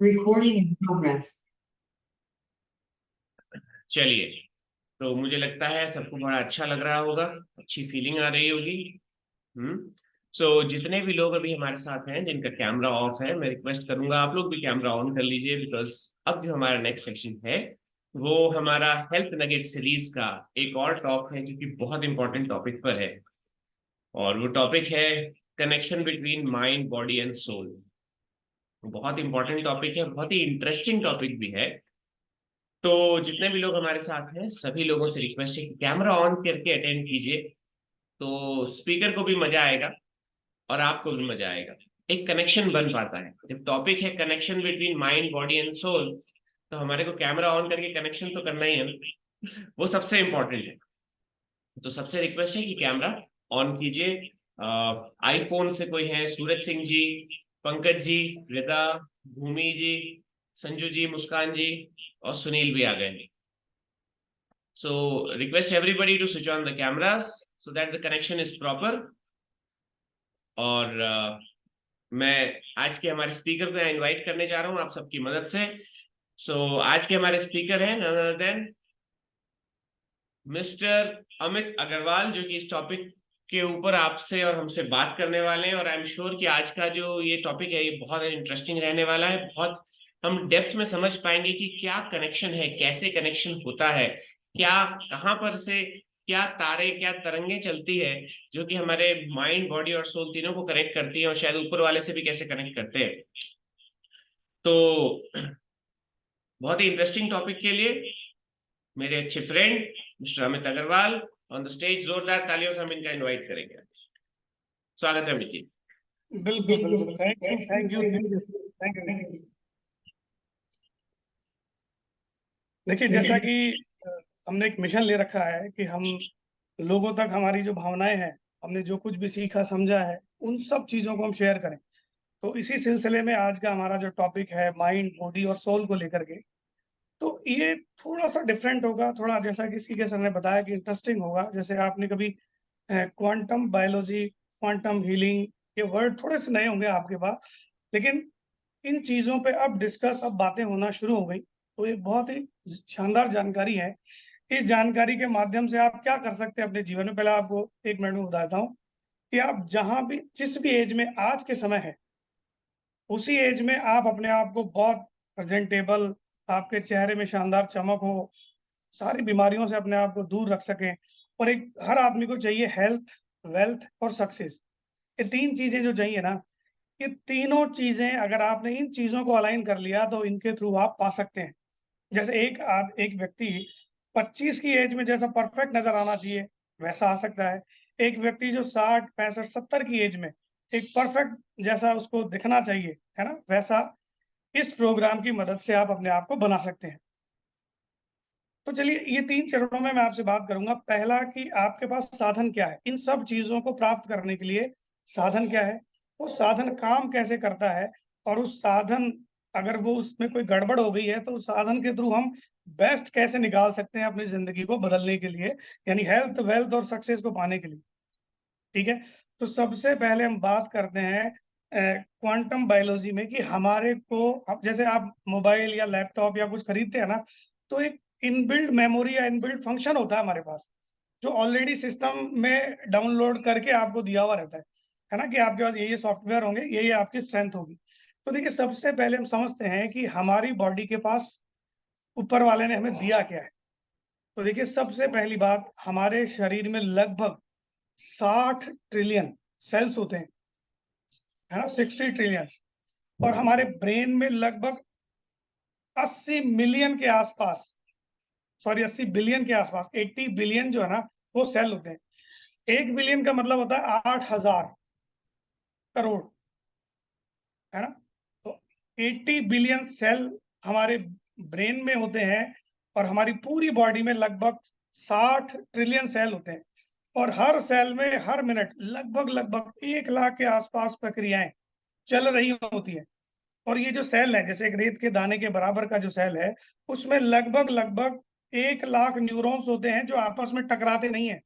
Recording in progress. चलिए, तो मुझे लगता है सबको बड़ा अच्छा लग रहा होगा, अच्छी फीलिंग आ रही होगी। जितने भी लोग अभी हमारे साथ हैं जिनका कैमरा ऑफ है, मैं रिक्वेस्ट करूंगा आप लोग भी कैमरा ऑन कर लीजिए, बिकॉज अब जो हमारा नेक्स्ट सेक्शन है वो हमारा हेल्थ नगेट सीरीज का एक और टॉप है जो कि बहुत इंपॉर्टेंट टॉपिक पर है। और वो टॉपिक है connection between mind, body and soul. बहुत इंपॉर्टेंट टॉपिक है, बहुत ही इंटरेस्टिंग टॉपिक भी है। तो जितने भी लोग हमारे साथ हैं सभी लोगों से रिक्वेस्ट है कि कैमरा ऑन करके अटेंड कीजिए, तो स्पीकर को भी मजा आएगा और आपको भी मजा आएगा। एक कनेक्शन बन पाता है जब टॉपिक है connection between mind, body and soul, तो हमारे को कैमरा ऑन करके कनेक्शन तो करना ही है ना, वो सबसे इंपॉर्टेंट है। तो सबसे रिक्वेस्ट है कि कैमरा ऑन कीजिए। आईफोन से कोई है? सूरज सिंह जी, पंकज जी, रिदा, भूमि जी, संजू जी, मुस्कान जी और सुनील भी आ गए। So request everybody to switch on the cameras so that the connection is proper. और मैं आज के हमारे स्पीकर को इनवाइट करने जा रहा हूँ आप सबकी मदद से। आज के हमारे स्पीकर हैं none other than mister Amit Agarwal, जो कि इस टॉपिक के ऊपर आपसे और हमसे बात करने वाले हैं। और आई एम श्योर कि आज का जो ये टॉपिक है ये बहुत इंटरेस्टिंग रहने वाला है। बहुत हम डेप्थ में समझ पाएंगे कि क्या कनेक्शन है, कैसे कनेक्शन होता है, क्या कहाँ पर से क्या तारे, क्या तरंगे चलती है जो कि हमारे माइंड, बॉडी और सोल तीनों को कनेक्ट करती है, और शायद ऊपर वाले से भी कैसे कनेक्ट करते हैं। तो बहुत ही इंटरेस्टिंग टॉपिक के लिए मेरे अच्छे friend mister Amit Agarwal on the stage, जोरदार तालियों से हम इनका इनवाइट करेंगे। स्वागत है अमित जी। बिल्कुल बिल्कुल, थैंक यू थैंक यू। देखिए, जैसा कि हमने एक मिशन ले रखा है कि हम लोगों तक हमारी जो भावनाएं हैं, हमने जो कुछ भी सीखा समझा है, उन सब चीज़ों को हम शेयर करें। तो इसी सिलसिले में आज का हमारा जो टॉपिक है माइंड, बॉडी और सोल को लेकर के, तो ये थोड़ा सा डिफरेंट होगा, थोड़ा जैसा कि सी के सर ने बताया कि इंटरेस्टिंग होगा। जैसे आपने कभी क्वांटम बायोलॉजी, क्वांटम हीलिंग, ये वर्ड थोड़े से नए होंगे आपके पास, लेकिन इन चीज़ों पे अब बातें होना शुरू हो गई। तो ये बहुत ही शानदार जानकारी है। इस जानकारी के माध्यम से आप क्या कर सकते हैं अपने जीवन में, पहले आपको 1 मिनट में बताता हूँ कि आप जहाँ भी, जिस भी एज में आज के समय है, उसी एज में आप अपने आप को बहुत प्रेजेंटेबल, आपके चेहरे में शानदार चमक हो, सारी बीमारियों से अपने आप को दूर रख सकें। और एक हर आदमी को चाहिए हेल्थ, वेल्थ और सक्सेस। ये 3 चीज़ें जो चाहिए ना, ये तीनों चीज़ें अगर आपने इन चीज़ों को अलाइन कर लिया तो इनके थ्रू आप पा सकते हैं। जैसे एक व्यक्ति 25 की एज में जैसा परफेक्ट नज़र आना चाहिए, वैसा आ सकता है। एक व्यक्ति जो 60, 65, 70 की एज में एक परफेक्ट जैसा उसको दिखना चाहिए, है ना? वैसा इस प्रोग्राम की मदद से आप अपने आप को बना सकते हैं। तो चलिए, ये 3 चरणों में मैं आपसे बात करूँगा। पहला कि आपके पास साधन क्या है? इन सब चीज़ों को प्राप्त करने के लिए साधन क्या है? वो साधन काम कैसे करता है? और उस साधन, अगर वो उसमें कोई गड़बड़ हो गई है, तो उस साधन के थ्रू हम बेस्ट कैसे निकाल सकते हैं अपनी ज़िंदगी को बदलने के लिए, यानी हेल्थ, वेल्थ और सक्सेस को पाने के लिए, ठीक है? तो सबसे पहले हम बात करते हैं क्वांटम बायोलॉजी में कि हमारे को, अब जैसे आप मोबाइल या लैपटॉप या कुछ खरीदते हैं ना, तो एक इनबिल्ट मेमोरी या इनबिल्ट फंक्शन होता है हमारे पास, जो ऑलरेडी सिस्टम में डाउनलोड करके आपको दिया हुआ रहता है ना? कि आपके पास ये सॉफ्टवेयर होंगे, ये आपकी स्ट्रेंथ होगी। तो देखिए, सबसे पहले हम समझते हैं कि हमारी बॉडी के पास ऊपर वाले ने हमें दिया क्या है। तो देखिए, सबसे पहली बात, हमारे शरीर में लगभग 60 ट्रिलियन सेल्स होते हैं, है ना? 60 ट्रिलियन। और हमारे ब्रेन में लगभग 80 मिलियन के आसपास, सॉरी 80 बिलियन के आसपास, 80 बिलियन जो है ना, वो सेल होते हैं। 1 बिलियन का मतलब होता है 8,000 करोड़, है ना? तो 80 बिलियन सेल हमारे ब्रेन में होते हैं, और हमारी पूरी बॉडी में लगभग 60 ट्रिलियन सेल होते हैं। और हर सेल में हर मिनट लगभग 1 लाख के आसपास प्रक्रियाएं चल रही होती है। और ये जो सेल है, जैसे एक रेत के दाने के बराबर का जो सेल है, उसमें लगभग 1 लाख न्यूरॉन्स होते हैं जो आपस में टकराते नहीं है।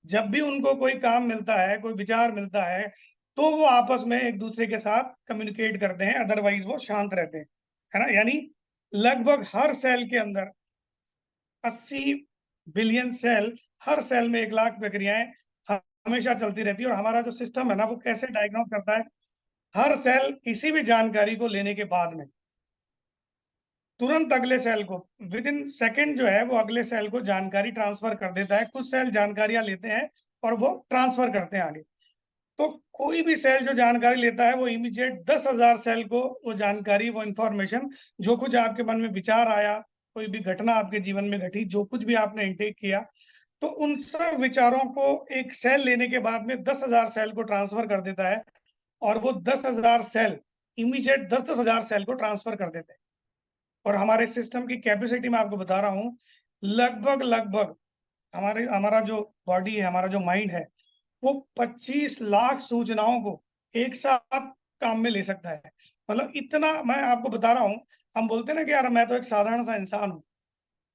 जब भी उनको कोई काम मिलता है, कोई विचार मिलता है, तो वो आपस में एक दूसरे के साथ कम्युनिकेट करते हैं, अदरवाइज वो शांत रहते हैं। है ना, यानी लगभग हर सेल के अंदर 80 बिलियन सेल, हर सेल में 1 लाख प्रक्रियाएं हमेशा चलती रहती है। और हमारा जो सिस्टम है ना, वो कैसे डायग्नोस करता है, हर सेल किसी भी जानकारी को लेने के बाद में तुरंत अगले सेल को विद इन सेकेंड जो है वो अगले सेल को जानकारी ट्रांसफर कर देता है। कुछ सेल जानकारियां लेते हैं और वो ट्रांसफर करते हैं आगे। तो कोई भी सेल जो जानकारी लेता है वो इमीडिएट 10,000 सेल को वो जानकारी, वो इंफॉर्मेशन, जो कुछ आपके मन में विचार आया, कोई भी घटना आपके जीवन में घटी, जो कुछ भी आपने इंटेक किया, तो उन सब विचारों को एक सेल लेने के बाद में 10,000 सेल को ट्रांसफर कर देता है। और वो 10,000 सेल इमीडिएट 10,000 सेल को ट्रांसफर कर देते हैं। और हमारे सिस्टम की कैपेसिटी मैं आपको बता रहा हूँ, लगभग लगभग हमारा जो बॉडी है, हमारा जो माइंड है, वो 25 लाख सूचनाओं को एक साथ काम में ले सकता है। मतलब इतना मैं आपको बता रहा हूँ। हम बोलते हैं ना कि यार मैं तो एक साधारण सा इंसान हूँ,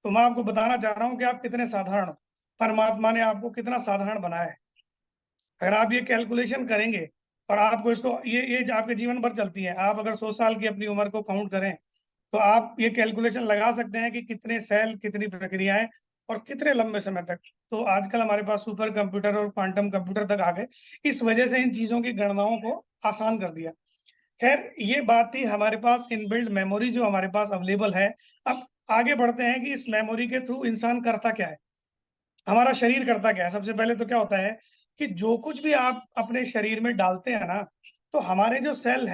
तो मैं आपको बताना चाह रहा हूँ कि आप कितने साधारण हो। परमात्मा ने आपको कितना साधारण बनाया है। अगर आप ये कैलकुलेशन करेंगे और आपको इसको ये आपके जीवन भर चलती है, आप अगर 100 साल की अपनी उम्र को काउंट करें, तो आप ये कैलकुलेशन लगा सकते हैं कि कितने सेल, कितनी प्रक्रियाएं और कितने लंबे समय तक। तो आजकल हमारे पास सुपर कंप्यूटर और क्वांटम कंप्यूटर तक आ गए, इस वजह से इन चीजों की गणनाओं को आसान कर दिया। खैर, ये बात थी हमारे पास इनबिल्ट मेमोरी जो हमारे पास अवेलेबल है। अब आगे बढ़ते हैं कि इस मेमोरी के थ्रू इंसान करता क्या है, हमारा शरीर करता क्या है। सबसे पहले तो क्या होता है कि जो कुछ भी आप अपने शरीर में डालते हैं ना, तो हमारे जो सेल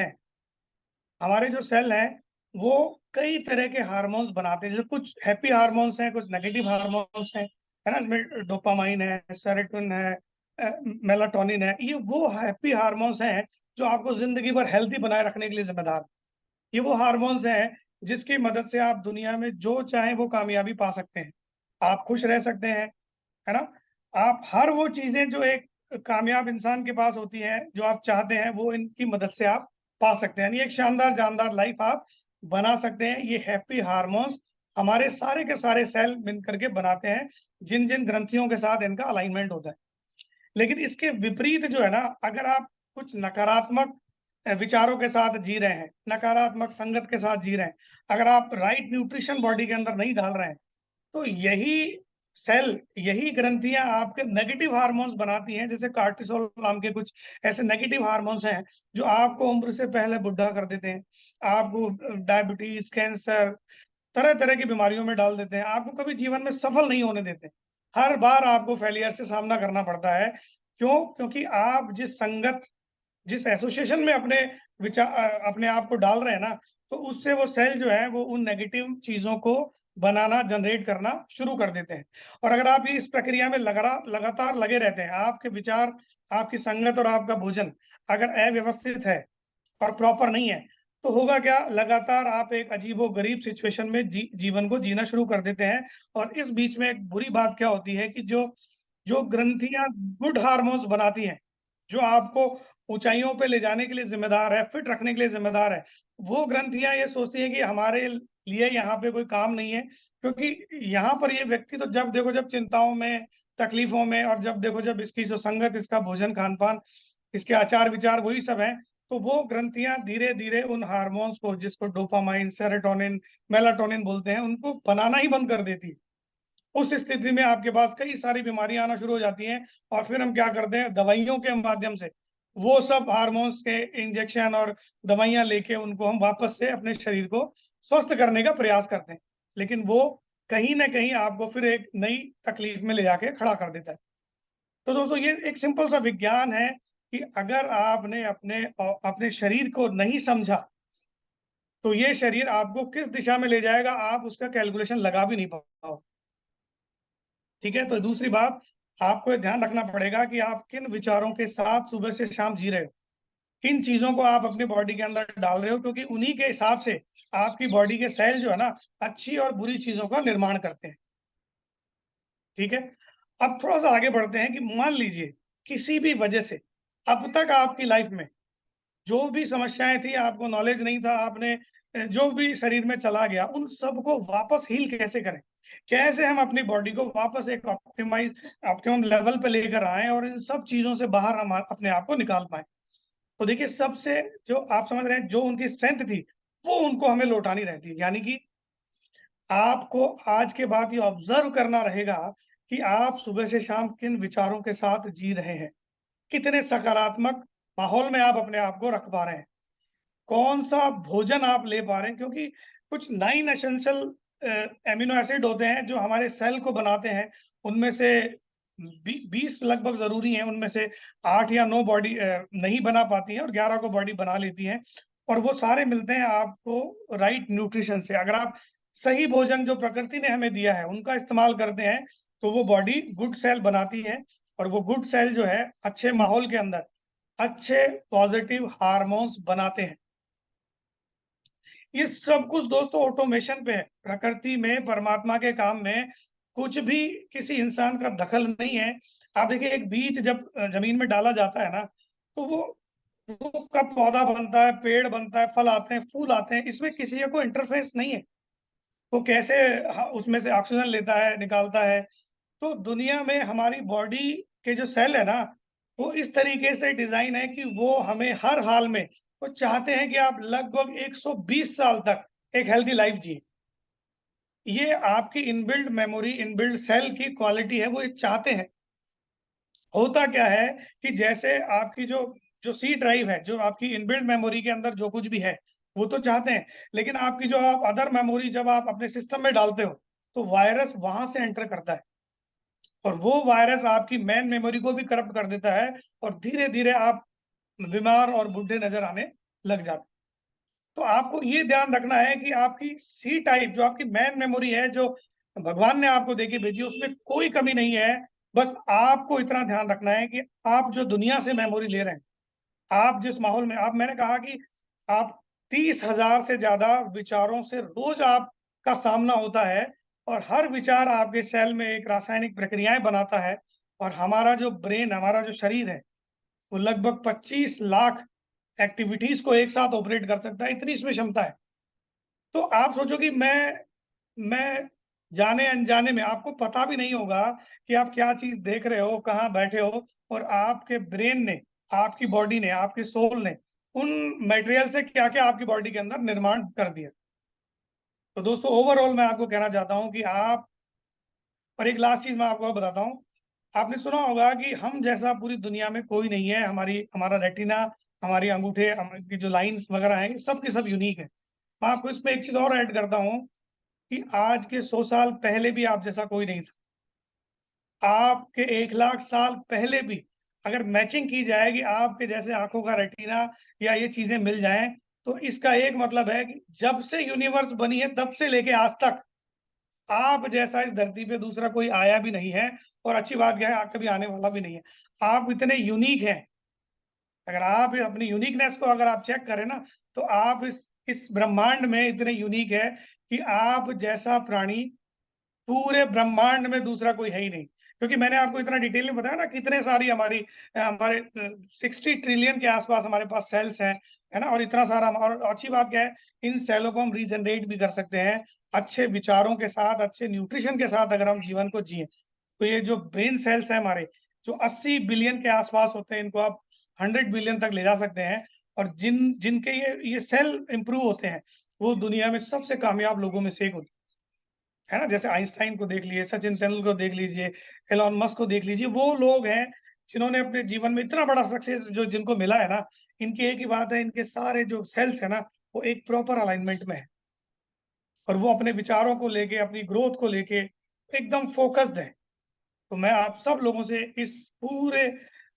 हैं, वो कई तरह के हार्मोन्स बनाते हैं। जैसे कुछ हैप्पी हार्मोन्स हैं, कुछ नेगेटिव हार्मोन्स हैं, है ना। इसमें डोपामाइन है, सेरोटोनिन है, मेलाटोनिन है। ये वो हैप्पी हार्मोन्स हैं जो आपको जिंदगी भर हेल्दी बनाए रखने के लिए जिम्मेदार हैं। ये वो हार्मोन्स हैं जिसकी मदद से आप दुनिया में जो चाहें वो कामयाबी पा सकते हैं, आप खुश रह सकते हैं, है ना। आप हर वो चीजें जो एक कामयाब इंसान के पास होती हैं, जो आप चाहते हैं, वो इनकी मदद से आप पा सकते हैं। यानी एक शानदार जानदार लाइफ आप बना सकते हैं। ये हैप्पी हार्मोन्स हमारे सारे के सारे सेल मिल करके बनाते हैं, जिन जिन ग्रंथियों के साथ इनका अलाइनमेंट होता है। लेकिन इसके विपरीत जो है ना, अगर आप कुछ नकारात्मक विचारों के साथ जी रहे हैं, नकारात्मक संगत के साथ जी रहे हैं, अगर आप राइट न्यूट्रिशन बॉडी के अंदर नहीं डाल रहे हैं, तो यही ग्रंथियां आपके नेगेटिव हार्मोन्स बनाती हैं। जैसे कार्टिसोल नाम के कुछ ऐसे नेगेटिव हार्मोन्स हैं जो आपको उम्र से पहले बुढ़ा कर देते हैं, आपको डायबिटीज, कैंसर, तरह तरह की बीमारियों में डाल देते हैं, आपको कभी जीवन में सफल नहीं होने देते। हर बार आपको फेलियर से सामना करना पड़ता है। क्यों? क्योंकि आप जिस एसोसिएशन में अपने आप को डाल रहे हैं ना, तो उससे वो सेल जो है वो उन नेगेटिव चीजों को बनाना, जनरेट करना शुरू कर देते हैं। और अगर आप इस प्रक्रिया में लगातार लगे रहते हैं, आपके विचार, आपकी संगत और आपका भोजन अगर अव्यवस्थित है और प्रॉपर नहीं है, तो होगा क्या, लगातार आप एक अजीबो-गरीब सिचुएशन में जीवन को जीना शुरू कर देते हैं। और इस बीच में एक बुरी बात क्या होती है कि जो जो ग्रंथियां गुड हार्मोन्स बनाती हैं, जो आपको ऊंचाइयों पे ले जाने के लिए जिम्मेदार है, फिट रखने के लिए जिम्मेदार है, वो ग्रंथियां ये सोचती हैं कि हमारे लिए यहाँ पे कोई काम नहीं है। क्योंकि यहाँ पर ये व्यक्ति तो जब देखो जब चिंताओं में, तकलीफों में, और जब देखो जब इसकी जो संगत, इसका भोजन खान पान, इसके आचार विचार वही सब हैं, तो वो ग्रंथियां धीरे धीरे उन हार्मोन्स को, जिसको डोपामाइन, सेरोटोनिन, मेलाटोनिन बोलते हैं, उनको बनाना ही बंद कर देती है। उस स्थिति में आपके पास कई सारी बीमारियां आना शुरू हो जाती हैं। और फिर हम क्या करते हैं, दवाइयों के माध्यम से वो सब हार्मोन्स के इंजेक्शन और दवाइयां लेके उनको हम वापस से अपने शरीर को स्वस्थ करने का प्रयास करते हैं। लेकिन वो कहीं ना कहीं आपको फिर एक नई तकलीफ में ले जाके खड़ा कर देता है। तो दोस्तों, ये एक सिंपल सा विज्ञान है कि अगर आपने अपने शरीर को नहीं समझा, तो ये शरीर आपको किस दिशा में ले जाएगा आप उसका कैलकुलेशन लगा भी नहीं पाओ। ठीक है। तो दूसरी बात, आपको ये ध्यान रखना पड़ेगा कि आप किन विचारों के साथ सुबह से शाम जी रहे हो, किन चीजों को आप अपनी बॉडी के अंदर डाल रहे हो, क्योंकि उन्हीं के हिसाब से आपकी बॉडी के सेल जो है ना, अच्छी और बुरी चीजों का निर्माण करते हैं। ठीक है। अब थोड़ा सा आगे बढ़ते हैं कि मान लीजिए किसी भी वजह से अब तक आपकी लाइफ में जो भी समस्याएं थी, आपको नॉलेज नहीं था, आपने जो भी शरीर में चला गया, उन सबको वापस हील कैसे करें, कैसे हम अपनी बॉडी को वापस एक ऑप्टिमम लेवल पे लेकर आए और इन सब चीजों से बाहर हम अपने आप को निकाल पाए। तो देखिए, सबसे जो आप समझ रहे हैं, जो उनकी स्ट्रेंथ थी, वो उनको हमें लौटानी रहती है। यानी कि आपको आज के बाद ये ऑब्जर्व करना रहेगा कि आप सुबह से शाम किन विचारों के साथ जी रहे हैं, कितने सकारात्मक माहौल में आप अपने आप को रख पा रहे हैं, कौन-सा भोजन आप ले पा रहे हैं, क्योंकि कुछ 9 एसेंशियल एमिनो एसिड होते हैं जो हमारे सेल को बनाते हैं। उनमें से 20 लगभग ज़रूरी हैं, उनमें से 8 या 9 बॉडी नहीं बना पाती है और 11 को बॉडी बना लेती है। और वो सारे मिलते हैं आपको राइट न्यूट्रिशन से। अगर आप सही भोजन जो प्रकृति ने हमें दिया है, उनका इस्तेमाल करते हैं, तो वो बॉडी गुड सेल बनाती है और वो गुड सेल जो है अच्छे माहौल के अंदर अच्छे पॉजिटिव हार्मोन्स बनाते हैं। ये सब कुछ दोस्तों ऑटोमेशन पे है। प्रकृति में, परमात्मा के काम में कुछ भी किसी इंसान का दखल नहीं है। आप देखिए, एक बीज जब ज़मीन में डाला जाता है ना, तो वो कब पौधा बनता है, पेड़ बनता है, फल आते हैं, फूल आते हैं, इसमें किसी का कोई इंटरफेस नहीं है। वो कैसे उसमें से ऑक्सीजन लेता है, निकालता है। तो दुनिया में हमारी बॉडी के जो सेल है ना, वो इस तरीके से डिज़ाइन है कि वो हमें हर हाल में वो चाहते हैं कि आप लगभग 120 साल तक एक हेल्दी लाइफ़ जिए। ये आपकी इनबिल्ट मेमोरी, इनबिल्ट सेल की क्वालिटी है, वो ये चाहते हैं। होता क्या है कि जैसे आपकी जो जो सी ड्राइव है, जो आपकी इनबिल्ट मेमोरी के अंदर जो कुछ भी है, वो तो चाहते हैं, लेकिन आपकी जो आप अदर मेमोरी जब आप अपने सिस्टम में डालते हो, तो वायरस वहाँ से एंटर करता है। और वो वायरस आपकी मेन मेमोरी को भी करप्ट कर देता है और धीरे-धीरे आप बीमार और बूढ़े नज़र आने लग जाते हैं। तो आपको ये ध्यान रखना है कि आपकी सी टाइप जो आपकी मेन मेमोरी है, जो भगवान ने आपको दे के भेजी है, उसमें कोई कमी नहीं है। बस आपको इतना ध्यान रखना है कि आप जो दुनिया से मेमोरी ले रहे हैं, आप जिस माहौल में आप मैंने कहा कि आप 30,000 से ज़्यादा विचारों से रोज़ आपका सामना होता है और हर विचार आपके सेल में एक रासायनिक प्रक्रियाएँ बनाता है और हमारा जो ब्रेन, हमारा जो शरीर है, वो लगभग 25 लाख एक्टिविटीज़ को एक साथ ऑपरेट कर सकता है, इतनी इसमें क्षमता है। तो आप सोचो कि मैं जाने-अनजाने में आपको पता भी नहीं होगा कि आप क्या चीज़ देख रहे हो, कहाँ बैठे हो और आपके ब्रेन ने, आपकी बॉडी ने, आपके सोल ने उन मटेरियल से क्या-क्या आपकी बॉडी के अंदर निर्माण कर दिया। तो दोस्तों, ओवरऑल मैं आपको कहना चाहता हूँ कि आप और एक लास्ट चीज़ मैं आपको और बताता हूँ। आपने सुना होगा कि हम जैसा पूरी दुनिया में कोई नहीं है, हमारा रेटिना, हमारी अंगूठे, हम की जो लाइन्स वगैरह हैं, सब के सब यूनिक है। मैं आपको इसमें एक चीज़ और ऐड करता हूँ कि आज के 100 साल पहले भी आप जैसा कोई नहीं था। आपके 1 लाख साल पहले भी अगर मैचिंग की जाए कि आपके जैसे आँखों का रेटिना या ये चीज़ें मिल जाएँ, तो इसका एक मतलब है कि जब से यूनिवर्स बनी है, तब से लेके आज तक आप जैसा इस धरती पे दूसरा कोई आया भी नहीं है और अच्छी बात क्या है, कभी आने वाला भी नहीं है। आप इतने यूनिक हैं। अगर आप अपनी यूनिकनेस को अगर आप चेक करें ना, तो आप इस ब्रह्मांड में इतने यूनिक है कि आप जैसा प्राणी पूरे ब्रह्मांड में दूसरा कोई है ही नहीं। क्योंकि मैंने आपको इतना डिटेल में बताया ना, कितने सारी हमारे 60 ट्रिलियन के आसपास हमारे पास सेल्स हैं, है ना? और इतना सारा और अच्छी बात क्या है, इन सेलों को हम रीजनरेट भी कर सकते हैं, अच्छे विचारों के साथ, अच्छे न्यूट्रिशन के साथ अगर हम जीवन को जिएँ। तो ये जो ब्रेन सेल्स हैं हमारे, जो 80 बिलियन के आसपास होते हैं, इनको आप 100 बिलियन तक ले जा सकते हैं और जिनके ये सेल इम्प्रूव होते हैं, वो दुनिया में सबसे कामयाब लोगों में से एक होते हैं। है ना? जैसे आइंस्टाइन को देख लीजिए, सचिन तेंदुलकर को देख लीजिए, एलन मस्क को देख लीजिए, वो लोग हैं जिन्होंने अपने जीवन में इतना बड़ा सक्सेस जो जिनको मिला है ना, इनकी एक ही बात है, इनके सारे जो सेल्स है ना, वो एक प्रॉपर अलाइनमेंट में है और वो अपने विचारों को लेके, अपनी ग्रोथ को लेके एकदम फ़ोकस्ड हैं। तो मैं आप सब लोगों से इस पूरे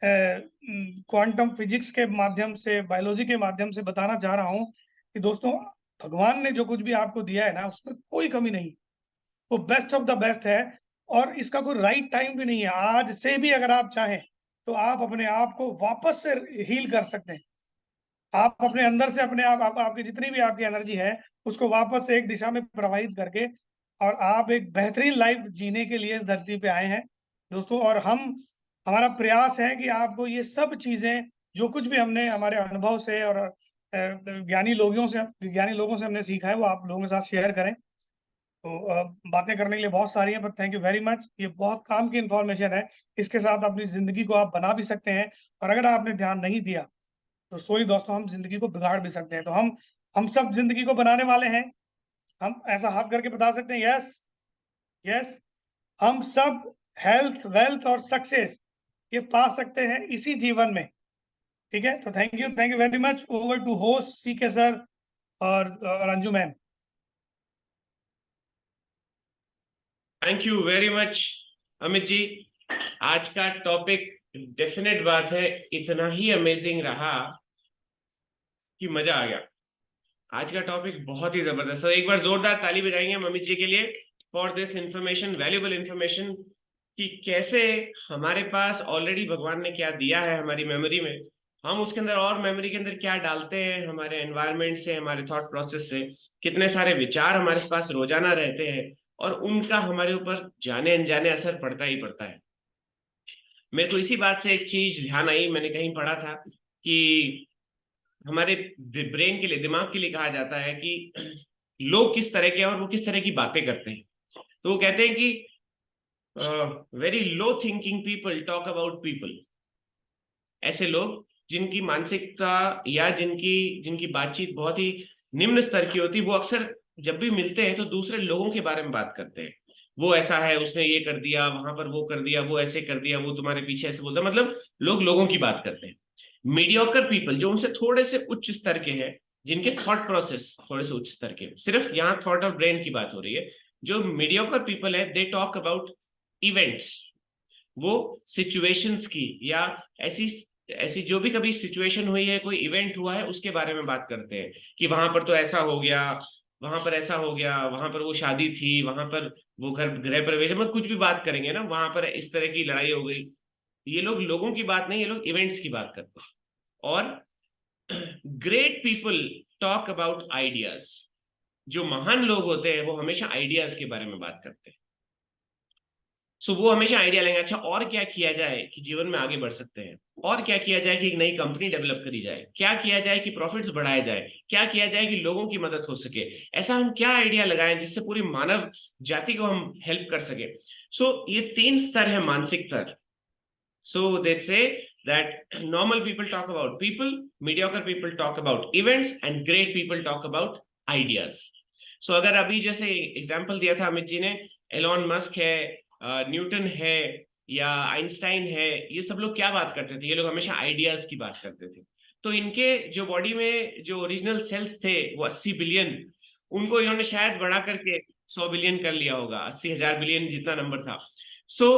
क्वांटम फिजिक्स के माध्यम से, बायोलॉजी के माध्यम से बताना चाह रहा हूँ कि दोस्तों, भगवान ने जो कुछ भी आपको दिया है ना, उसमें कोई कमी नहीं। वो बेस्ट ऑफ द बेस्ट है और इसका कोई राइट टाइम भी नहीं है। आज से भी अगर आप चाहें, तो आप अपने आप को वापस से हील कर सकते हैं। आप अपने अंदर से अपने आप आपकी जितनी भी आपकी एनर्जी है, उसको वापस से एक दिशा में प्रवाहित करके और आप एक बेहतरीन लाइफ़ जीने के लिए इस धरती पे आए हैं, दोस्तों। और हमारा प्रयास है कि आपको ये सब चीज़ें, जो कुछ भी हमने हमारे अनुभव से और ज्ञानी लोगों से हमने सीखा है, वो आप लोगों के साथ शेयर करें। तो बातें करने के लिए बहुत सारी हैं, but thank you very much. ये बहुत काम की इन्फॉर्मेशन है। इसके साथ अपनी ज़िंदगी को आप बना भी सकते हैं और अगर आपने ध्यान नहीं दिया, तो सॉरी दोस्तों, हम ज़िंदगी को बिगाड़ भी सकते हैं। तो हम हम सब जिंदगी को बनाने वाले हैं। हम ऐसा हाथ करके बता सकते हैं, यस यस। हम सब हेल्थ, वेल्थ और सक्सेस ये पा सकते हैं इसी जीवन में। ठीक है, तो thank you very much. Over to host CK sir और Ranju ma'am. Thank you very much Amit ji. आज का टॉपिक डेफिनेट बात है इतना ही अमेजिंग रहा कि मजा आ गया। आज का टॉपिक बहुत ही जबरदस्त है। एक बार जोरदार ताली बजाएंगे हम अमित जी के लिए for this information, valuable information, कि कैसे हमारे पास ऑलरेडी भगवान ने क्या दिया है हमारी मेमोरी में, हम उसके अंदर और मेमोरी के अंदर क्या डालते हैं हमारे एनवायरनमेंट से, हमारे थॉट प्रोसेस से, कितने सारे विचार हमारे पास रोजाना रहते हैं और उनका हमारे ऊपर जाने अनजाने असर पड़ता ही पड़ता है। मेरे को इसी बात से एक चीज ध्यान आई, मैंने कहीं पढ़ा था कि हमारे ब्रेन के लिए, दिमाग के लिए कहा जाता है कि लोग किस तरह के हैं और वो किस तरह की बातें करते हैं। तो वो कहते हैं कि very low thinking people talk about people. ऐसे लोग जिनकी मानसिकता या जिनकी जिनकी बातचीत बहुत ही निम्न स्तर की होती है, वो अक्सर जब भी मिलते हैं तो दूसरे लोगों के बारे में बात करते हैं। वो ऐसा है, उसने ये कर दिया, वहां पर वो कर दिया, वो ऐसे कर दिया, वो तुम्हारे पीछे ऐसे बोलता है, मतलब लोग लोगों की बात करते हैं। मीडियोकर पीपल जो उनसे थोड़े से उच्च स्तर के हैं, जिनके थॉट प्रोसेस थोड़े से उच्च स्तर के हैं, सिर्फ यहाँ थॉट और ब्रेन की बात हो रही है, जो मीडियोकर पीपल है दे टॉक अबाउट इवेंट्स। वो सिचुएशंस की या ऐसी ऐसी जो भी कभी सिचुएशन हुई है, कोई इवेंट हुआ है, उसके बारे में बात करते हैं कि वहां पर तो ऐसा हो गया, वहां पर ऐसा हो गया, वहां पर वो शादी थी, वहां पर वो घर गृह प्रवेश, मतलब कुछ भी बात करेंगे ना, वहां पर इस तरह की लड़ाई हो गई। ये लोग लोगों की बात नहीं, ये लोग इवेंट्स की बात करते हैं। और great people talk about ideas. जो महान लोग होते हैं वो हमेशा आइडियाज के बारे में बात करते हैं। सो वो हमेशा आइडिया लेंगे, अच्छा और क्या किया जाए कि जीवन में आगे बढ़ सकते हैं, और क्या किया जाए कि एक नई कंपनी डेवलप करी जाए, क्या किया जाए कि प्रॉफिट्स बढ़ाया जाए, क्या किया जाए कि लोगों की मदद हो सके, ऐसा हम क्या आइडिया लगाएं जिससे पूरी मानव जाति को हम हेल्प कर सके। सो ये 3 स्तर है मानसिक स्तर। सो दे से that normal people talk about people, mediocre people talk about events and great people talk about ideas. So अगर अभी जैसे एग्जांपल दिया था अमित जी ने, एलॉन मस्क है, न्यूटन है या आइंस्टाइन है, ये सब लोग क्या बात करते थे? ये लोग हमेशा आइडियाज की बात करते थे। तो इनके जो बॉडी में जो ओरिजिनल सेल्स थे वो 80 बिलियन, उनको इन्होंने शायद बढ़ा करके 100 बिलियन कर लिया होगा, 80,000 बिलियन जितना नंबर था। सो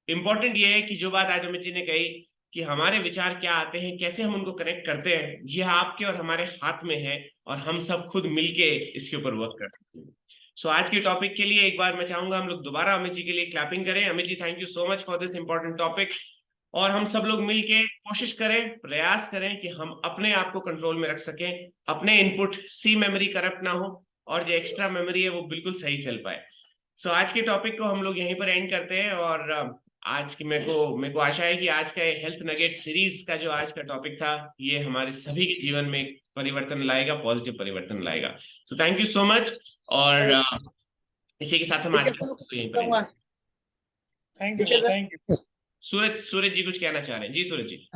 इंपॉर्टेंट ये है कि जो बात आज अमित जी ने कही कि हमारे विचार क्या आते हैं, कैसे हम उनको कनेक्ट करते हैं, ये आपके और हमारे हाथ में है और हम सब खुद मिलके इसके ऊपर वर्क कर सकते हैं। सो आज के टॉपिक के लिए एक बार मैं चाहूंगा हम लोग दोबारा अमित जी के लिए क्लैपिंग करें। Amit ji, thank you so much for this important topic. और हम सब लोग मिलके कोशिश करें, प्रयास करें कि हम अपने आप को कंट्रोल में रख सकें, अपने इनपुट सी मेमोरी करप्ट ना हो और जो एक्स्ट्रा मेमोरी है वो बिल्कुल सही चल पाए। सो आज के टॉपिक को हम लोग यहीं पर एंड करते हैं। और आज की मेरे को आशा है कि आज का हेल्थ नगेट सीरीज का जो आज का टॉपिक था, ये हमारे सभी के जीवन में एक परिवर्तन लाएगा, पॉजिटिव परिवर्तन लाएगा। So thank you so much. और इसी के साथ हम आज को यहीं पर end. Thank you. Suraj ji कुछ कहना चाह रहे हैं? जी Suraj ji.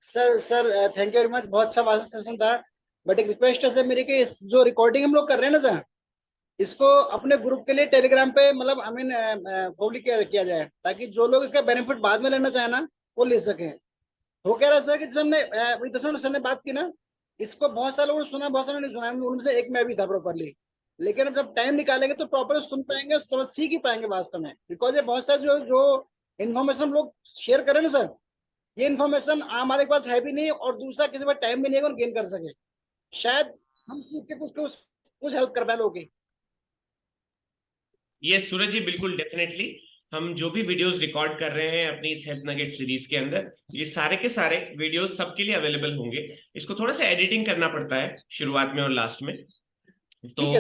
Sir thank you very much, बहुत अच्छा सेशन था। बट एक रिक्वेस्ट है सर मेरी कि इस जो रिकॉर्डिंग हम लोग कर रहे हैं ना सर, इसको अपने ग्रुप के लिए टेलीग्राम पे मतलब आई मीन पब्लिक किया जाए, ताकि जो लोग इसका बेनिफिट बाद में लेना चाहे ना वो ले सके। वो कह रहा है सर कि जैसे हमने 10 मिनट सर ने बात की ना, इसको बहुत सारे लोगों ने सुना, बहुत सारे नहीं सुना, उनमें से एक मैं भी था प्रॉपरली। लेकिन अब जब टाइम निकालेंगे तो प्रॉपर सुन पाएंगे, समझ सीख ही पाएंगे वास्तव में। बिकॉज ये बहुत सारे जो जो इन्फॉर्मेशन हम लोग शेयर करें ना सर, ये इन्फॉर्मेशन आम आदमी के पास है भी नहीं, और दूसरा किसी पर टाइम भी नहीं है गेन कर सके। शायद हम सीख के कुछ हेल्प कर पाए लोगों की। ये सूरज जी बिल्कुल डेफिनेटली, हम जो भी वीडियोस रिकॉर्ड कर रहे हैं अपनी इस हेल्थ नगेट सीरीज के अंदर, ये सारे के सारे वीडियोस सबके लिए अवेलेबल होंगे। इसको थोड़ा सा एडिटिंग करना पड़ता है शुरुआत में और लास्ट में, तो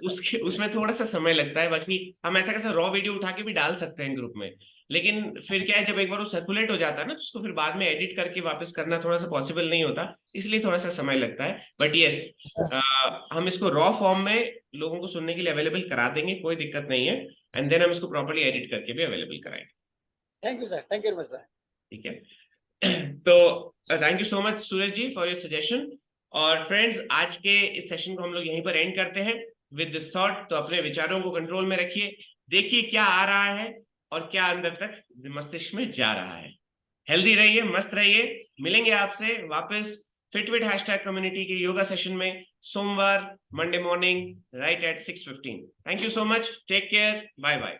उसके उसमें थोड़ा सा समय लगता है। बाकी हम ऐसा कैसा रॉ वीडियो उठा के भी डाल सकते हैं ग्रुप में, लेकिन फिर क्या है, जब एक बार वो सर्कुलेट हो जाता है ना, तो उसको फिर बाद में एडिट करके वापस करना थोड़ा सा पॉसिबल नहीं होता, इसलिए थोड़ा सा समय लगता है। बट यस, हम इसको रॉ फॉर्म में लोगों को सुनने के लिए अवेलेबल करा देंगे, कोई दिक्कत नहीं है। एंड देन हम इसको प्रॉपर्ली एडिट करके भी अवेलेबल कराएंगे। Thank you sir, thank you very much sir. ठीक है। तो thank you so much Suraj ji for your suggestion. और फ्रेंड्स, आज के इस सेशन को हम लोग यहीं पर एंड करते हैं विद दिस थॉट। तो अपने विचारों को कंट्रोल में रखिए, देखिए क्या आ रहा है और क्या अंदर तक मस्तिष्क में जा रहा है। हेल्दी रहिए, मस्त रहिए। मिलेंगे आपसे वापस फिटविट हैशटैग कम्युनिटी के योगा सेशन में सोमवार, Monday morning right at 6:15। Thank you so much, take care, bye bye.